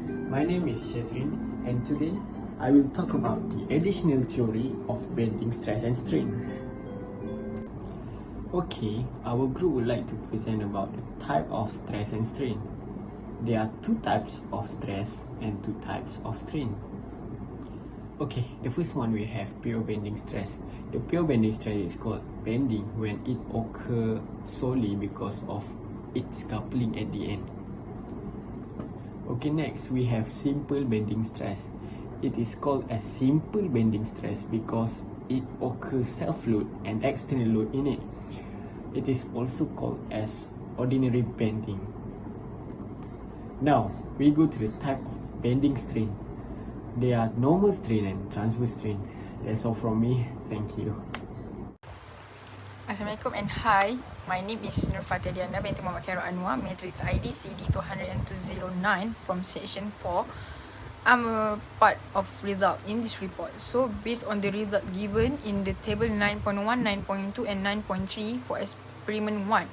My name is Shazrin, and today I will talk about the additional theory of bending stress and strain. Okay, our group would like to present about the type of stress and strain. There are two types of stress and two types of strain. Okay, the first one we have pure bending stress. The pure bending stress is called bending when it occurs solely because of its coupling at the end. Okay, next we have simple bending stress. It is called as simple bending stress because it occurs self-load and external load in it. It is also called as ordinary bending. Now, we go to the type of bending strain. There are normal strain and transverse strain. That's all from me. Thank you. Assalamualaikum and hi, my name is Nur Fatia Diana binti Muhammad Khairul Anwar, Matrix ID CD 20209 from section 4. I'm a part of result in this report. So based on the result given in the table 9.1, 9.2 and 9.3 for experiment 1,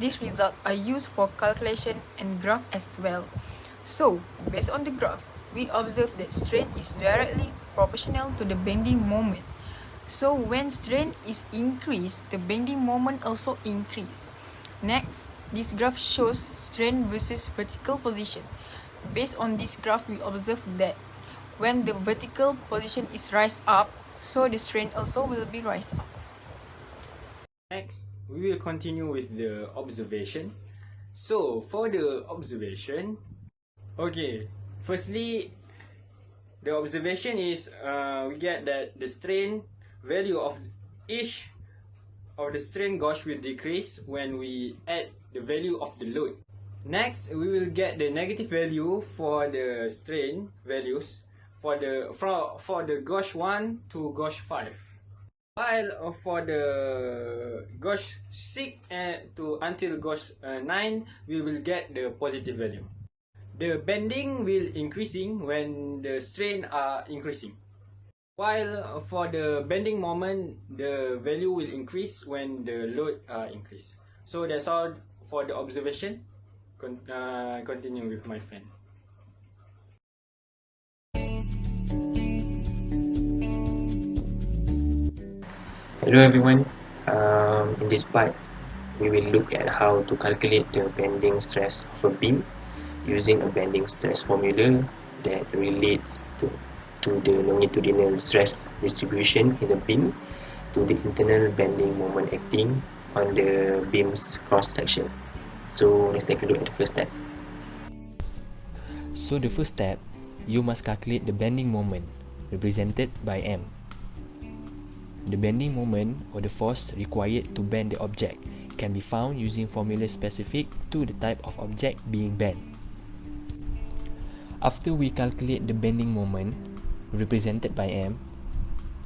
these results are used for calculation and graph as well. So based on the graph, we observe that strain is directly proportional to the bending moment. So when strain is increased, the bending moment also increase. Next, this graph shows strain versus vertical position. Based on this graph, we observe that when the vertical position is raised up, so the strain also will be raised up. Next, we will continue with the observation. So for the observation, okay, firstly, the observation is we get that the strain value of each of the strain gauge will decrease when we add the value of the load. Next, we will get the negative value for the strain values for the gauge 1 to gauge 5. While for the gauge 6 to until gauge 9, we will get the positive value. The bending will increasing when the strain are increasing. While for the bending moment, the value will increase when the load increase. So that's all for the observation. Continue with my friend. Hello everyone, in this part we will look at how to calculate the bending stress of a beam using a bending stress formula that relates to the longitudinal stress distribution in the beam to the internal bending moment acting on the beam's cross section. So let's take a look at the first step. So the first step, you must calculate the bending moment represented by M. The bending moment or the force required to bend the object can be found using formulas specific to the type of object being bent. After we calculate the bending moment represented by M,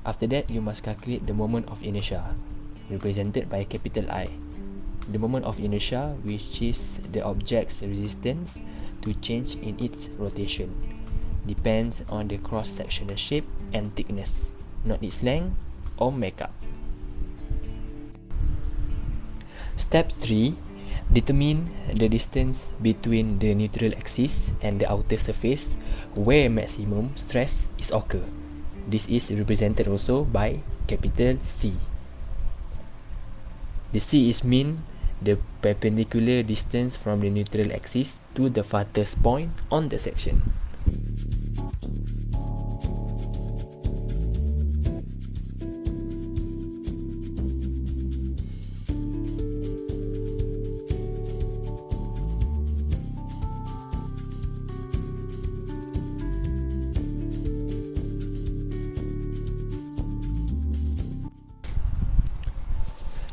after that you must calculate the moment of inertia represented by capital I. The moment of inertia, which is the object's resistance to change in its rotation, depends on the cross-sectional shape and thickness, not its length or makeup. Step 3. Determine the distance between the neutral axis and the outer surface where maximum stress is occur. This is represented also by capital C. The C is mean the perpendicular distance from the neutral axis to the farthest point on the section.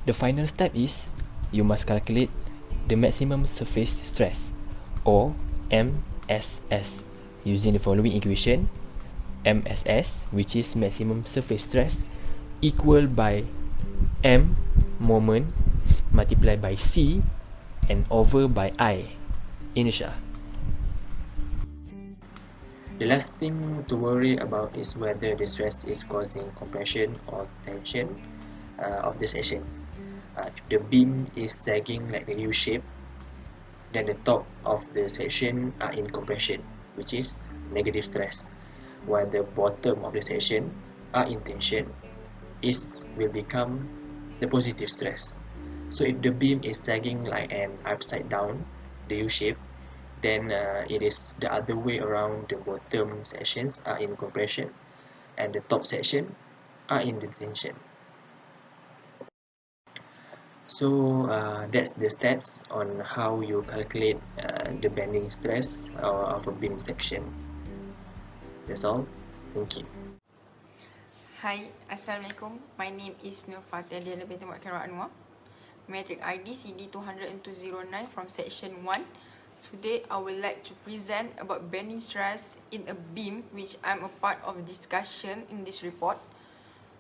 The final step is you must calculate the maximum surface stress or MSS using the following equation. MSS, which is maximum surface stress, equal by M moment multiplied by C and over by I inertia. The last thing to worry about is whether the stress is causing compression or tension of the sections. If the beam is sagging like a U shape, then the top of the section are in compression which is negative stress, while the bottom of the section in tension will become the positive stress. So if the beam is sagging like an upside down, the U shape, then it is the other way around. The bottom sections are in compression and the top section are in the tension. So that's the steps on how you calculate the bending stress of a beam section. That's all. Thank you. Hi, Assalamualaikum. My name is Nur Fatelia binti Muhammad Khairul Anwar. Matric ID CD200-09 from section 1. Today I would like to present about bending stress in a beam, which I'm a part of discussion in this report.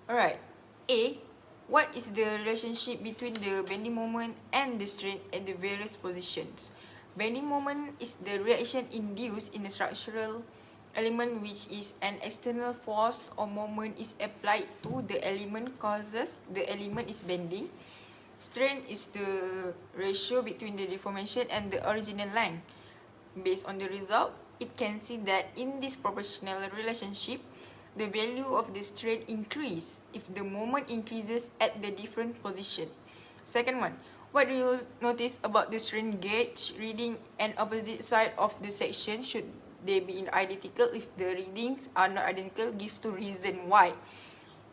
Alright. A. What is the relationship between the bending moment and the strain at the various positions? Bending moment is the reaction induced in the structural element, which is an external force or moment is applied to the element causes the element is bending. Strain is the ratio between the deformation and the original line. Based on the result, it can see that in this proportional relationship, the value of the strain increase if the moment increases at the different position. Second one, what do you notice about the strain gauge reading and opposite side of the section? Should they be identical? If the readings are not identical, give two reasons why.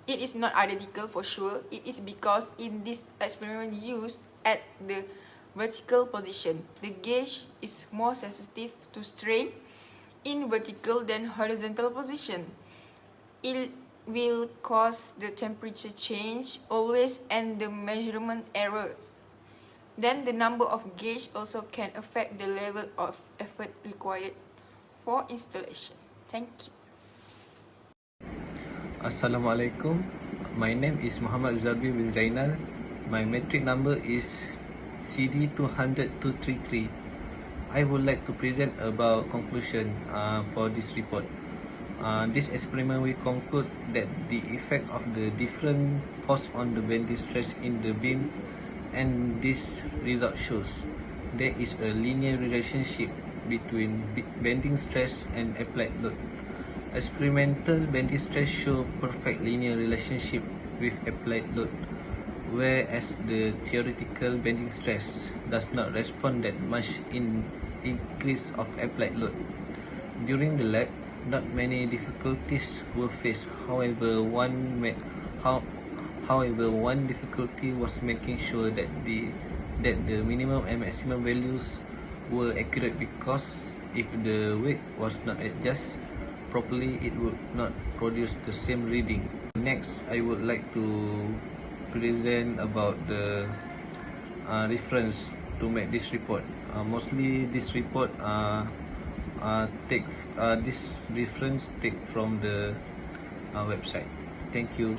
It is not identical for sure. It is because in this experiment used at the vertical position, the gauge is more sensitive to strain in vertical than horizontal position. It will cause the temperature change always and the measurement errors. Then the number of gauge also can affect the level of effort required for installation. Thank you. Assalamualaikum. My name is Muhammad Zabir bin Zainal. My metric number is CD200-233. I would like to present about conclusion for this report. This experiment will conclude that the effect of the different force on the bending stress in the beam, and this result shows there is a linear relationship between bending stress and applied load. Experimental bending stress show perfect linear relationship with applied load, whereas the theoretical bending stress does not respond that much in increase of applied load. During the lab, not many difficulties were faced. However, one difficulty was making sure that the minimum and maximum values were accurate, because if the weight was not adjusted properly, it would not produce the same reading. Next, I would like to present about the reference to make this report. Mostly this report this reference take from the website. Thank you.